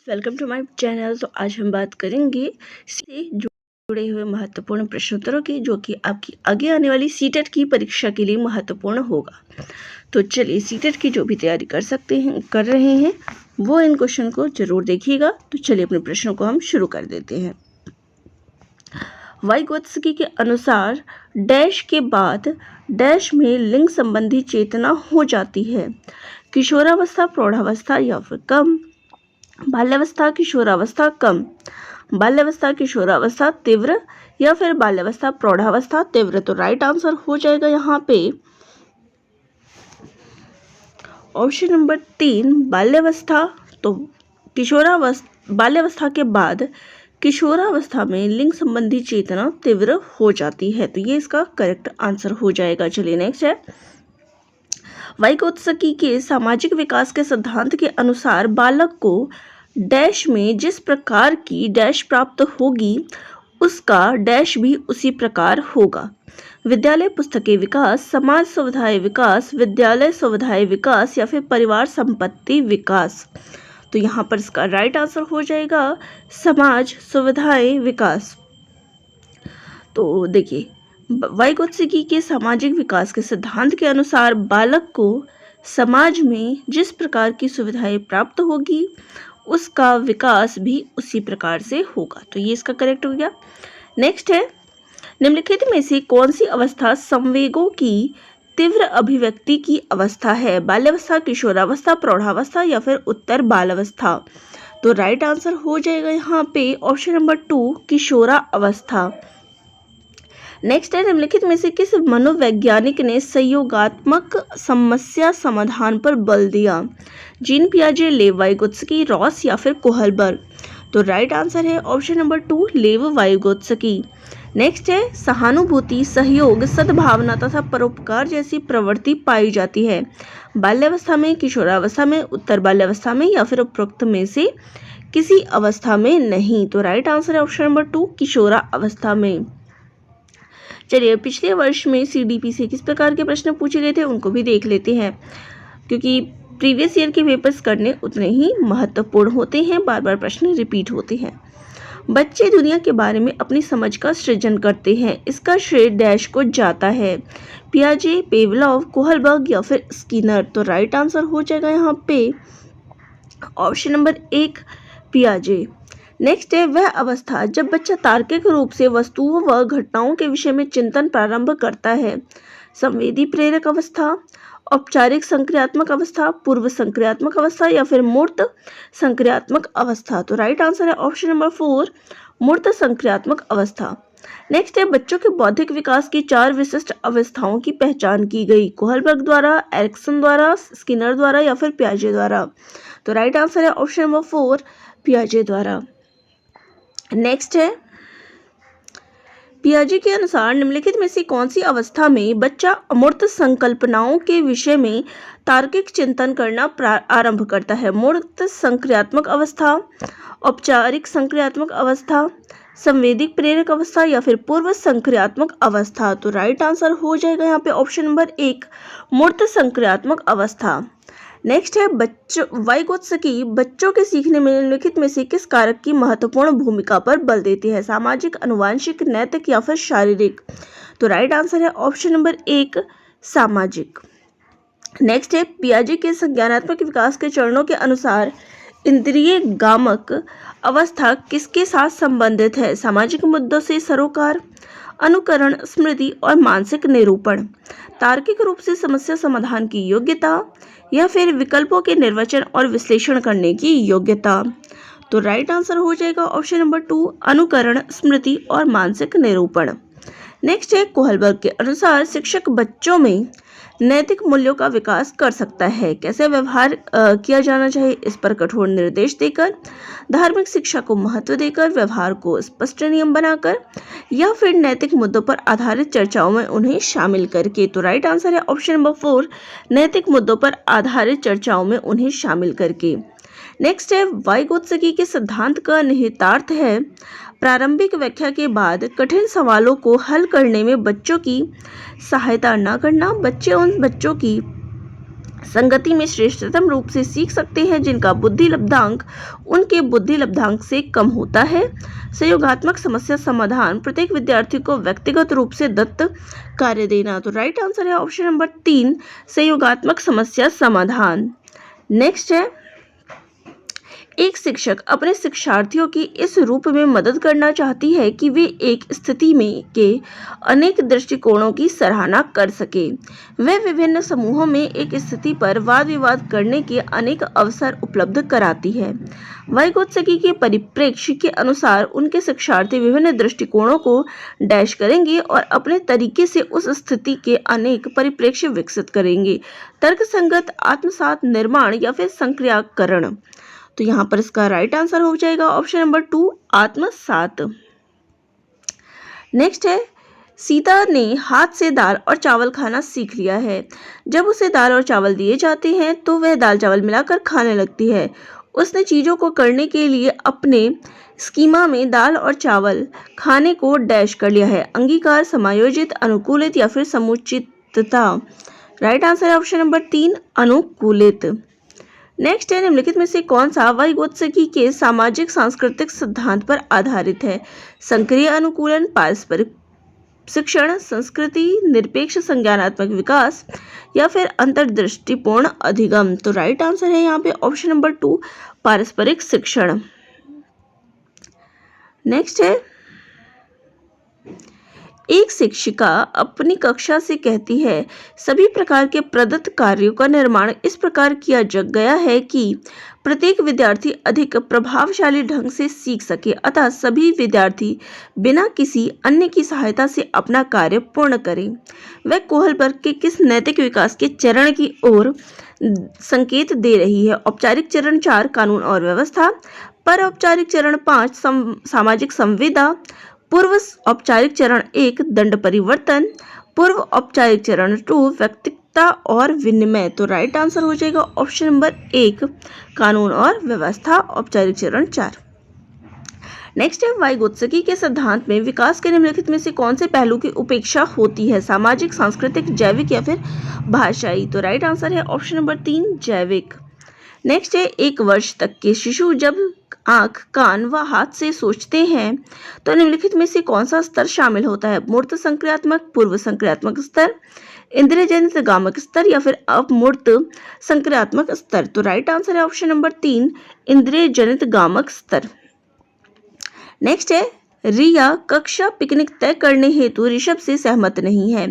Welcome to my channel. तो आज हम बात करेंगे से जुड़े हुए महत्वपूर्ण प्रश्नोत्तरों की, जो कि आपकी आगे आने वाली सीटेट की परीक्षा के लिए महत्वपूर्ण होगा। तो चलिए, सीटेट की जो भी तैयारी कर रहे हैं वो इन क्वेश्चन को जरूर देखिएगा। तो चलिए अपने प्रश्नों को हम शुरू कर देते हैं। वाइगोत्स्की के अनुसार डैश के बाद डैश में लिंग संबंधी चेतना हो जाती है। किशोरावस्था, प्रौढ़ावस्था या फिर कम, बाल्यावस्था, किशोरावस्था कम, बाल्यावस्था, किशोरावस्था तीव्र या फिर बाल्यावस्था, प्रौढ़ावस्था तीव्र। तो राइट आंसर हो जाएगा यहाँ पे ऑप्शन नंबर 3, बाल्यावस्था। तो बाल्यावस्था के बाद किशोरावस्था में लिंग संबंधी चेतना तीव्र हो जाती है। तो ये इसका करेक्ट आंसर हो जाएगा। चलिए नेक्स्ट है, वाइगोत्स्की के सामाजिक विकास के सिद्धांत के अनुसार बालक को डैश में जिस प्रकार की डैश प्राप्त होगी उसका डैश भी उसी प्रकार होगा। विद्यालय पुस्तकीय विकास, समाज सुविधाएं विकास, विद्यालय सुविधाएं विकास या फिर परिवार संपत्ति विकास। तो यहाँ पर इसका राइट आंसर हो जाएगा समाज सुविधाएं विकास। तो देखिए, वाइगोत्स्की के सामाजिक विकास के सिद्धांत के अनुसार बालक को समाज में जिस प्रकार की सुविधाएं प्राप्त होगी उसका विकास भी उसी प्रकार से होगा। तो ये इसका करेक्ट हो गया। नेक्स्ट है, निम्नलिखित में से कौन सी अवस्था संवेगों की तीव्र अभिव्यक्ति की अवस्था है? बाल्यावस्था, किशोरावस्था, प्रौढ़ावस्था या फिर उत्तर बालावस्था। तो राइट आंसर हो जाएगा यहाँ पे ऑप्शन नंबर 2, किशोरा अवस्था। नेक्स्ट है, निम्नलिखित में से किस मनोवैज्ञानिक ने सहयोगात्मक समस्या समाधान पर बल दिया? जीन पियाजे, लेव वाइगोत्स्की, रॉस या फिर कोहलबर्ग। तो राइट आंसर है ऑप्शन नंबर 2, लेव वाइगोत्स्की। नेक्स्ट है, सहानुभूति, सहयोग, सद्भावना तथा परोपकार जैसी प्रवृत्ति पाई जाती है बाल्यावस्था में, किशोरावस्था में, उत्तर बाल्यावस्था में या फिर उपरोक्त में से किसी अवस्था में नहीं। तो राइट आंसर है ऑप्शन नंबर 2, किशोरा अवस्था में। चलिए, पिछले वर्ष में सीडीपी से किस प्रकार के प्रश्न पूछे गए थे उनको भी देख लेते हैं, क्योंकि प्रीवियस ईयर के पेपर्स करने उतने ही महत्वपूर्ण होते हैं, बार बार प्रश्न रिपीट होते हैं। बच्चे दुनिया के बारे में अपनी समझ का सृजन करते हैं, इसका श्रेय डैश को जाता है? पियाजे, पेवलोव, कोहलबर्ग या फिर स्किनर। तो राइट आंसर हो जाएगा यहाँ पे ऑप्शन नंबर 1, पियाजे। नेक्स्ट है, वह अवस्था जब बच्चा तार्किक रूप से वस्तुओं व घटनाओं के विषय में चिंतन प्रारंभ करता है। संवेदी प्रेरक अवस्था, औपचारिक संक्रियात्मक अवस्था, पूर्व संक्रियात्मक अवस्था या फिर मूर्त संक्रियात्मक अवस्था। तो राइट आंसर है ऑप्शन नंबर 4, मूर्त संक्रियात्मक अवस्था। नेक्स्ट है, बच्चों के बौद्धिक विकास की 4 विशिष्ट अवस्थाओं की पहचान की गई, कोहलबर्ग द्वारा, एरिक्सन द्वारा, स्किनर द्वारा या फिर पियाजे द्वारा। तो राइट आंसर है ऑप्शन नंबर 4, पियाजे द्वारा। नेक्स्ट है, पियाजे के अनुसार निम्नलिखित में से कौन सी अवस्था में बच्चा अमूर्त संकल्पनाओं के विषय में तार्किक चिंतन करना आरंभ करता है? मूर्त संक्रियात्मक अवस्था, औपचारिक संक्रियात्मक अवस्था, संवेदिक प्रेरक अवस्था या फिर पूर्व संक्रियात्मक अवस्था। तो राइट आंसर हो जाएगा यहाँ पे ऑप्शन नंबर 1, मूर्त संक्रियात्मक अवस्था। नेक्स्ट है, वाइगोत्स्की बच्चों के सीखने में निम्नलिखित में से किस कारक की महत्वपूर्ण भूमिका पर बल देती है? सामाजिक, अनुवांशिक, नैतिक या फिर शारीरिक। तो राइट आंसर है ऑप्शन नंबर 1, सामाजिक। नेक्स्ट है, पियाजे के संज्ञानात्मक विकास के चरणों के अनुसार इंद्रिय गामक अवस्था किसके साथ संबंधित है? सामाजिक मुद्दों से सरोकार, अनुकरण, स्मृति और मानसिक निरूपण, तार्किक रूप से समस्या समाधान की योग्यता या फिर विकल्पों के निर्वचन और विश्लेषण करने की योग्यता। तो राइट आंसर हो जाएगा ऑप्शन नंबर 2, अनुकरण, स्मृति और मानसिक निरूपण। नेक्स्ट है, कोहलबर्ग के अनुसार शिक्षक बच्चों में नैतिक मूल्यों का विकास कर सकता है? कैसे व्यवहार किया जाना चाहिए इस पर कठोर निर्देश देकर, धार्मिक शिक्षा को महत्व देकर, व्यवहार को स्पष्ट नियम बनाकर या फिर नैतिक मुद्दों पर आधारित चर्चाओं में उन्हें शामिल करके। तो राइट आंसर है ऑप्शन नंबर 4, नैतिक मुद्दों पर आधारित चर्चाओं में उन्हें शामिल करके। नेक्स्ट है, वाइगोत्स्की के सिद्धांत का निहितार्थ है प्रारंभिक व्याख्या के बाद कठिन सवालों को हल करने में बच्चों की सहायता न करना। बच्चे उन बच्चों की संगति में श्रेष्ठतम रूप से सीख सकते हैं, जिनका बुद्धि लब्धांक उनके बुद्धि लब्धांक से कम होता है। सहयोगात्मक समस्या समाधान, प्रत्येक विद्यार्थी को व्यक्तिगत रूप से दत्त कार्य देना। तो राइट आंसर है ऑप्शन नंबर 3, सहयोगात्मक समस्या समाधान। नेक्स्ट है, एक शिक्षक अपने शिक्षार्थियों की इस रूप में मदद करना चाहती है कि वे एक स्थिति में के अनेक दृष्टिकोणों की सराहना कर सके। वह विभिन्न समूहों में एक स्थिति पर वाद विवाद करने के अनेक अवसर उपलब्ध कराती है। वाइगोत्स्की के परिप्रेक्ष्य के अनुसार उनके शिक्षार्थी विभिन्न दृष्टिकोणों को डैश करेंगे और अपने तरीके से उस स्थिति के अनेक परिप्रेक्ष्य विकसित करेंगे। तर्कसंगत आत्मसात निर्माण या फिर संक्रियाकरण। तो यहाँ पर इसका राइट आंसर हो जाएगा ऑप्शन नंबर 2, आत्मसात। नेक्स्ट है, सीता ने हाथ से दाल और चावल खाना सीख लिया है। जब उसे दाल और चावल दिए जाते हैं तो वह दाल चावल मिलाकर खाने लगती है। उसने चीज़ों को करने के लिए अपने स्कीमा में दाल और चावल खाने को डैश कर लिया है। अंगीकार, समायोजित, अनुकूलित या फिर समुचितता। राइट आंसर है ऑप्शन नंबर 3, अनुकूलित। नेक्स्ट है, निम्नलिखित में से कौन सा वाइगोत्स्की के सामाजिक सांस्कृतिक सिद्धांत पर आधारित है? सक्रिय अनुकूलन, पारस्परिक शिक्षण, संस्कृति निरपेक्ष संज्ञानात्मक विकास या फिर अंतर्दृष्टिपूर्ण अधिगम। तो राइट आंसर है यहाँ पे ऑप्शन नंबर 2, पारस्परिक शिक्षण। नेक्स्ट है, एक शिक्षिका अपनी कक्षा से कहती है, सभी प्रकार के प्रदत्त कार्यों का निर्माण इस प्रकार किया गया है कि प्रत्येक विद्यार्थी अधिक प्रभावशाली ढंग से सीख सके, अतः सभी विद्यार्थी बिना किसी अन्य की सहायता से अपना कार्य पूर्ण करें। वह कोहलबर्ग के किस नैतिक विकास के चरण की ओर संकेत दे रही है? औपचारिक चरण 4, कानून और व्यवस्था, पर औपचारिक चरण 5, सामाजिक संवेदा, पूर्व औपचारिक चरण 1, दंड परिवर्तन, पूर्व औपचारिक चरण 2, व्यक्तिगता और विनिमय। तो राइट आंसर हो जाएगा ऑप्शन नंबर 1, कानून और व्यवस्था, औपचारिक चरण 4। नेक्स्ट है, वाइगोत्स्की के सिद्धांत में विकास के निम्नलिखित में से कौन से पहलू की उपेक्षा होती है? सामाजिक, सांस्कृतिक, जैविक या फिर भाषाई। तो राइट आंसर है ऑप्शन नंबर 3, जैविक। नेक्स्ट है, 1 वर्ष तक के शिशु जब आंख, कान व हाथ से सोचते हैं तो निम्नलिखित में से कौन सा स्तर शामिल होता है? मूर्त संक्रियात्मक, पूर्व संक्रियात्मक स्तर, इंद्रिय जनित गामक स्तर या फिर अमूर्त संक्रियात्मक स्तर। तो राइट आंसर है ऑप्शन नंबर 3, इंद्रिय जनित गामक स्तर। नेक्स्ट है, रिया कक्षा पिकनिक तय करने हेतु ऋषभ से सहमत नहीं है।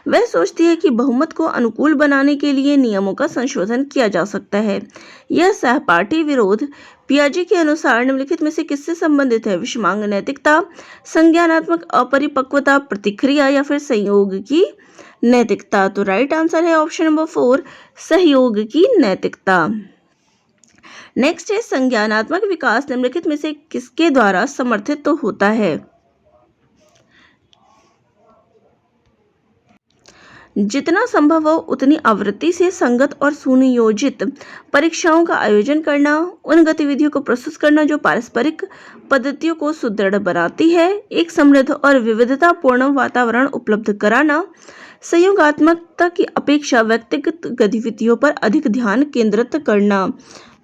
वह सोचती है कि बहुमत को अनुकूल बनाने के लिए नियमों का संशोधन किया जा सकता है। यह सहपाठी विरोध पियाजे के अनुसार निम्नलिखित में से किससे संबंधित है? विषमांग नैतिकता, संज्ञानात्मक अपरिपक्वता, प्रतिक्रिया या फिर संयोग की नैतिकता। तो राइट आंसर है ऑप्शन नंबर 4, सहयोग की नैतिकता। नेक्स्ट है, संज्ञानात्मक विकास निम्नलिखित में से किसके द्वारा समर्थित तो होता है? जितना संभव हो उतनी आवृत्ति से संगत और सुनियोजित परीक्षाओं का आयोजन करना, उन गतिविधियों को प्रस्तुत करना जो पारस्परिक पद्धतियों को सुदृढ़ बनाती है, एक समृद्ध और विविधतापूर्ण वातावरण उपलब्ध कराना, संयोगात्मकता की अपेक्षा व्यक्तिगत गतिविधियों पर अधिक ध्यान केंद्रित करना।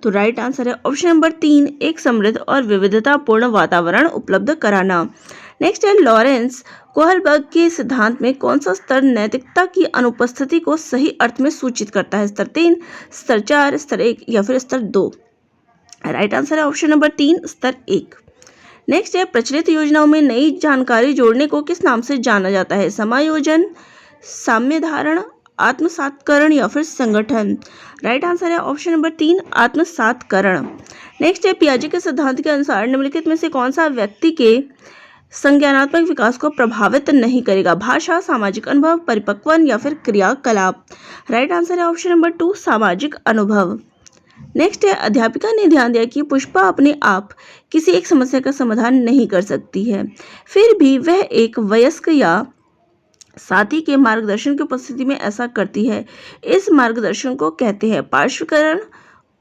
तो राइट आंसर है ऑप्शन नंबर 3, एक समृद्ध और विविधतापूर्ण वातावरण उपलब्ध कराना। नेक्स्ट है, लॉरेंस कोहलबर्ग के सिद्धांत में कौन सा स्तर नैतिकता की अनुपस्थिति को सही अर्थ में सूचित करता है? स्तर 3, स्तर 4, स्तर 1 या फिर स्तर 2। राइट आंसर है ऑप्शन नंबर 3, स्तर 1। नेक्स्ट है, प्रचलित योजनाओं में नई जानकारी जोड़ने को किस नाम से जाना जाता है? समायोजन, साम्य धारण, आत्मसातकरण या फिर संगठन। राइट आंसर है ऑप्शन नंबर 3, आत्मसातकरण। नेक्स्ट है, पियाजे के सिद्धांत के अनुसार निम्नलिखित में से कौन सा व्यक्ति के संज्ञानात्मक विकास को प्रभावित नहीं करेगा? भाषा, सामाजिक अनुभव, परिपक्वन या फिर क्रियाकलाप। राइट आंसर है ऑप्शन नंबर 2, सामाजिक अनुभव। नेक्स्ट है, अध्यापिका ने ध्यान दिया कि पुष्पा अपने आप किसी एक समस्या का समाधान नहीं कर सकती है, फिर भी वह एक वयस्क या साथी के मार्गदर्शन की उपस्थिति में ऐसा करती है। इस मार्गदर्शन को कहते हैं पार्श्वीकरण,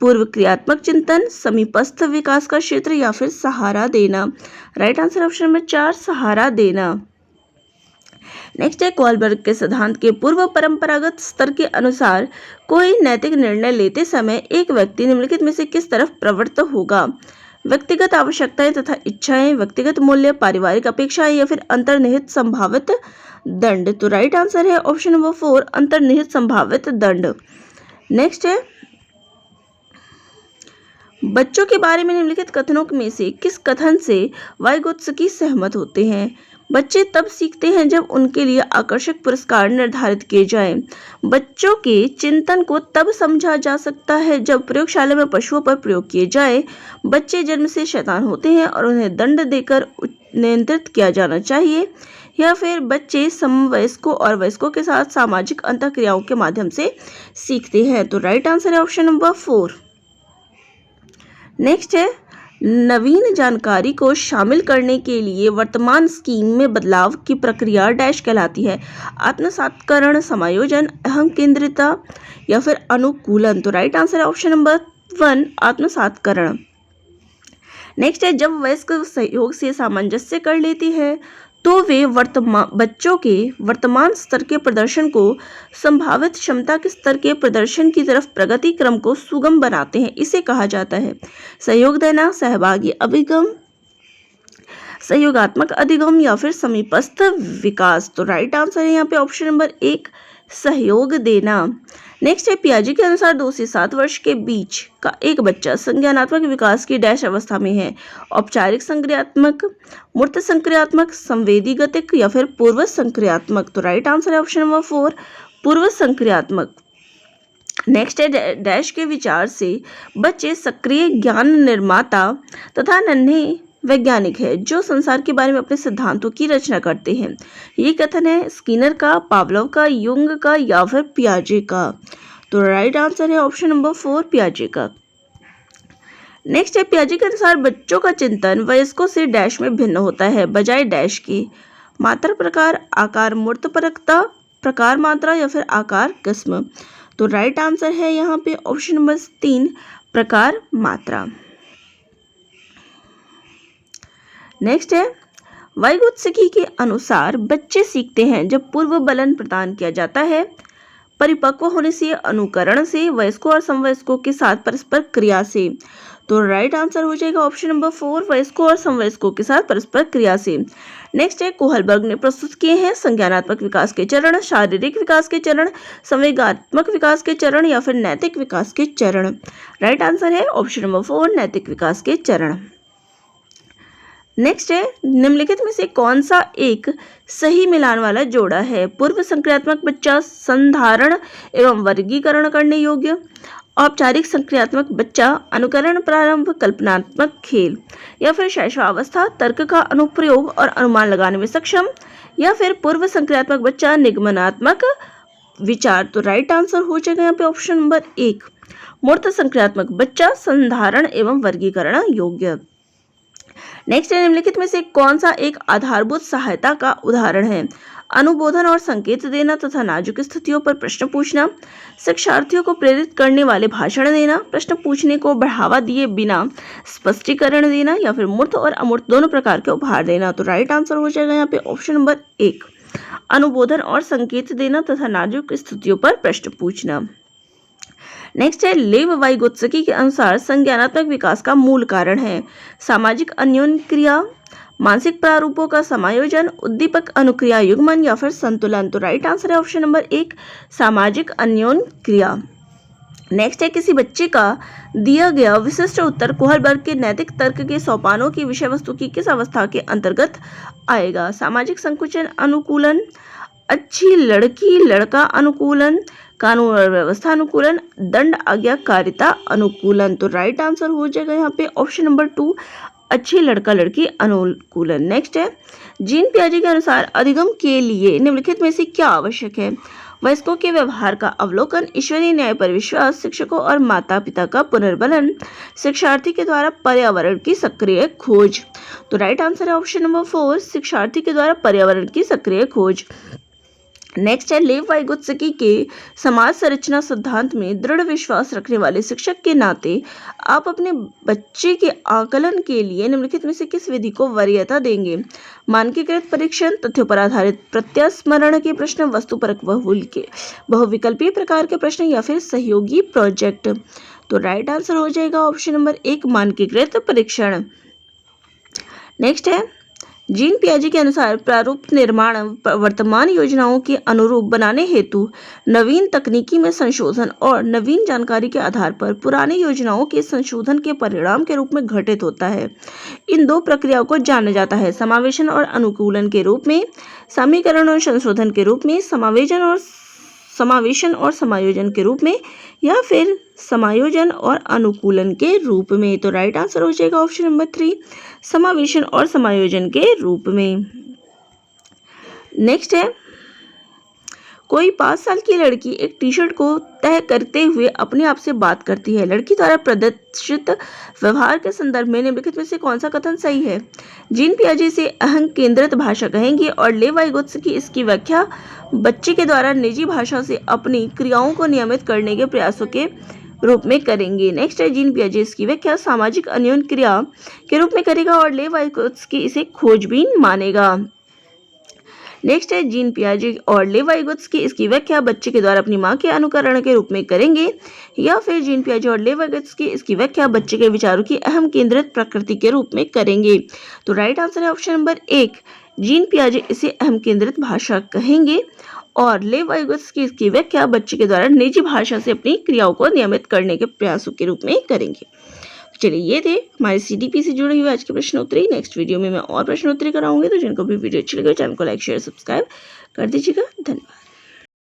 पूर्व क्रियात्मक चिंतन, समीपस्थ विकास का क्षेत्र या फिर सहारा देना। राइट आंसर ऑप्शन नंबर 4, सहारा देना। नेक्स्ट है कोहलबर्ग के सिद्धांत के पूर्व परंपरागत स्तर के अनुसार कोई नैतिक निर्णय लेते समय एक व्यक्ति निम्नलिखित में से किस तरफ प्रवृत्त होगा? व्यक्तिगत आवश्यकताएं तथा इच्छाएं, व्यक्तिगत मूल्य, पारिवारिक अपेक्षाएं या फिर अंतर्निहित संभावित दंड। तो राइट आंसर है ऑप्शन नंबर 4 अंतर्निहित संभावित दंड। नेक्स्ट है बच्चों के बारे में निम्नलिखित कथनों में से किस कथन से वाइगोत्स्की सहमत होते हैं? बच्चे तब सीखते हैं जब उनके लिए आकर्षक पुरस्कार निर्धारित किए जाएं। बच्चों के चिंतन को तब समझा जा सकता है जब प्रयोगशाला में पशुओं पर प्रयोग किए जाए। बच्चे जन्म से शैतान होते हैं और उन्हें दंड देकर नियंत्रित किया जाना चाहिए। या फिर बच्चे समवयस्कों और वयस्कों के साथ सामाजिक अंतःक्रियाओं के माध्यम से सीखते हैं। तो राइट आंसर है ऑप्शन नंबर 4। नेक्स्ट है नवीन जानकारी को शामिल करने के लिए वर्तमान स्कीम में बदलाव की प्रक्रिया डैश कहलाती है? आत्मसात्करण, समायोजन, अहम केंद्रिता या फिर अनुकूलन। तो राइट आंसर है ऑप्शन नंबर 1 आत्मसात्करण। नेक्स्ट है जब वयस्क सहयोग से सामंजस्य कर लेती है तो वे बच्चों के वर्तमान स्तर के प्रदर्शन को संभावित क्षमता के स्तर के प्रदर्शन की तरफ प्रगति क्रम को सुगम बनाते हैं। इसे कहा जाता है सहयोग देना, सहभागी अभिगम, सहयोगात्मक अधिगम या फिर समीपस्थ विकास। तो राइट आंसर है यहाँ पे ऑप्शन नंबर 1 सहयोग देना। नेक्स्ट है पियाजे के अनुसार 2 से 7 वर्ष के बीच का एक बच्चा संज्ञानात्मक विकास की डैश अवस्था में है? औपचारिक संक्रियात्मक, मूर्त संक्रियात्मक, संवेदी गतिक या फिर पूर्व संक्रियात्मक। तो राइट आंसर है ऑप्शन नंबर 4 पूर्व संक्रियात्मक। नेक्स्ट है डैश के विचार से बच्चे सक्रिय ज्ञान निर्माता तथा नन्हे वैज्ञानिक है जो संसार के बारे में अपने सिद्धांतों की रचना करते हैं। ये कथन है स्किनर का, पावलोव का, युंग का या फिर पियाजे का। तो राइट आंसर है ऑप्शन नंबर 4 पियाजे का। नेक्स्ट है पियाजे के अनुसार बच्चों का चिंतन वयस्कों से डैश में भिन्न होता है बजाय डैश के? मात्रा प्रकार, आकार मूर्तपरकता, प्रकार मात्रा या फिर आकार किस्म। तो राइट आंसर है यहाँ पे ऑप्शन नंबर 3 प्रकार मात्रा। नेक्स्ट है वाइगोत्स्की के अनुसार बच्चे सीखते हैं जब पूर्व बलन प्रदान किया जाता है, परिपक्व होने से, अनुकरण से, वयस्कों और समवयस्कों के साथ परस्पर क्रिया से। तो राइट आंसर हो जाएगा ऑप्शन नंबर 4 वयस्कों और समवयस्कों के साथ परस्पर क्रिया से। नेक्स्ट है कोहलबर्ग ने प्रस्तुत किए हैं संज्ञानात्मक विकास के चरण, शारीरिक विकास के चरण, संवेगात्मक विकास के चरण या फिर नैतिक विकास के चरण। राइट आंसर है ऑप्शन नंबर 4 नैतिक विकास के चरण। नेक्स्ट है निम्नलिखित में से कौन सा एक सही मिलान वाला जोड़ा है? पूर्व संक्रियात्मक बच्चा संधारण एवं वर्गीकरण करने योग्य, औपचारिक संक्रियात्मक बच्चा अनुकरण प्रारंभ कल्पनात्मक खेल या फिर शैशवावस्था तर्क का अनुप्रयोग और अनुमान लगाने में सक्षम या फिर पूर्व संक्रियात्मक बच्चा निगमनात्मक विचार। तो राइट आंसर हो जाएगा यहाँ पे ऑप्शन नंबर 1 मूर्त संक्रियात्मक बच्चा संधारण एवं वर्गीकरण योग्य। नेक्स्ट है निम्नलिखित में से कौन सा एक आधारभूत सहायता का उदाहरण है? अनुबोधन और संकेत देना तथा नाजुक स्थितियों पर प्रश्न पूछना, शिक्षार्थियों को प्रेरित करने वाले भाषण देना, प्रश्न पूछने को बढ़ावा दिए बिना स्पष्टीकरण देना या फिर मूर्त और अमूर्त दोनों प्रकार के उपहार देना। तो राइट आंसर हो जाएगा यहाँ पे ऑप्शन नंबर 1 अनुबोधन और संकेत देना तथा नाजुक स्थितियों पर प्रश्न पूछना। नेक्स्ट है लेव वाइगोत्स्की के अनुसार संज्ञानात्मक विकास का मूल कारण है सामाजिक अन्योन्य क्रिया, मानसिक प्रारूपों का समायोजन, उद्दीपक अनुक्रिया युग्मन या फिर संतुलन। तो राइट आंसर है ऑप्शन नंबर 1 सामाजिक अन्योन्य क्रिया। नेक्स्ट है किसी बच्चे का दिया गया विशिष्ट उत्तर कोहलबर्ग के नैतिक तर्क के सोपानों की विषय वस्तु की किस अवस्था के अंतर्गत आएगा? सामाजिक संकुचन अनुकूलन, अच्छी लड़की लड़का अनुकूलन, कानून और व्यवस्था अनुकूलन, दंड आज्ञाकारिता अनुकूलन। तो राइट आंसर हो जाएगा यहाँ पे ऑप्शन नंबर 2 अच्छी लड़का लड़की अनुकूलन। नेक्स्ट है जीन पियाजे के अनुसार अधिगम के लिए निम्नलिखित में से क्या आवश्यक है? वयस्कों के व्यवहार का अवलोकन, ईश्वरीय न्याय पर विश्वास, शिक्षकों और माता पिता का पुनर्बलन, शिक्षार्थी के द्वारा पर्यावरण की सक्रिय खोज। तो राइट आंसर है ऑप्शन नंबर 4 शिक्षार्थी के द्वारा पर्यावरण की सक्रिय खोज। नेक्स्ट है लेव वाइगोत्स्की के समाज संरचना सिद्धांत में दृढ़ विश्वास रखने वाले शिक्षक के नाते आप अपने बच्चे के आकलन के लिए निम्नलिखित में से किस विधि को वरीयता देंगे? मानकीकृत परीक्षण, तथ्यों पर आधारित प्रत्यास्मरण के प्रश्न, वस्तुपरक बहुविकल्पीय प्रकार के प्रश्न या फिर सहयोगी प्रोजेक्ट। तो राइट आंसर हो जाएगा ऑप्शन नंबर 1 मानकीकृत परीक्षण। नेक्स्ट है जीन पियाजे के अनुसार प्रारूप निर्माण वर्तमान योजनाओं के अनुरूप बनाने हेतु नवीन तकनीकी में संशोधन और नवीन जानकारी के आधार पर पुरानी योजनाओं के संशोधन के परिणाम के रूप में घटित होता है। इन दो प्रक्रियाओं को जाना जाता है समावेशन और अनुकूलन के रूप में, समीकरण और संशोधन के रूप में, समावेशन और समायोजन के रूप में, या फिर समायोजन और अनुकूलन के रूप में। तो राइट आंसर हो जाएगा ऑप्शन नंबर 3 समावेशन और समायोजन के रूप में। नेक्स्ट है कोई 5 साल की लड़की एक टी शर्ट को तय करते हुए अपने आप से बात करती है। लड़की द्वारा प्रदर्शित व्यवहार के संदर्भ में निम्नलिखित में से कौन सा कथन सही है? जीन पियाजे इसे अहं केंद्रित भाषा कहेंगे और लेव वाइगोत्स्की इसकी व्याख्या बच्चे के द्वारा निजी भाषा से अपनी क्रियाओं को नियमित करने के प्रयासों के रूप में करेंगे। नेक्स्ट है जीन पियाजे इसकी व्याख्या सामाजिक अन्योन्य क्रिया के रूप में करेगा और लेव वाइगोत्स्की इसे खोजबीन मानेगा। नेक्स्ट है जीन पियाजे और लेव वाइगोत्स्की इसकी व्याख्या बच्चे के द्वारा अपनी मां के अनुकरण के रूप में करेंगे, या फिर जीन पियाजे और लेव वाइगोत्स्की इसकी व्याख्या बच्चे के विचारों की अहम केंद्रित प्रकृति के रूप में करेंगे। तो राइट आंसर है ऑप्शन नंबर 1 जीन पियाजे इसे अहम केंद्रित भाषा कहेंगे और लेव वाइगोत्स्की इसकी व्याख्या बच्चे के द्वारा निजी भाषा से अपनी क्रियाओं को नियमित करने के प्रयासों के रूप में करेंगे। चलिए ये थे हमारे CDP से जुड़े हुए आज के प्रश्न उत्तरी। नेक्स्ट वीडियो में मैं और प्रश्न उत्तरी कराऊंगी, तो जिनको भी वीडियो अच्छी लगे चैनल को लाइक शेयर सब्सक्राइब कर दीजिएगा। धन्यवाद।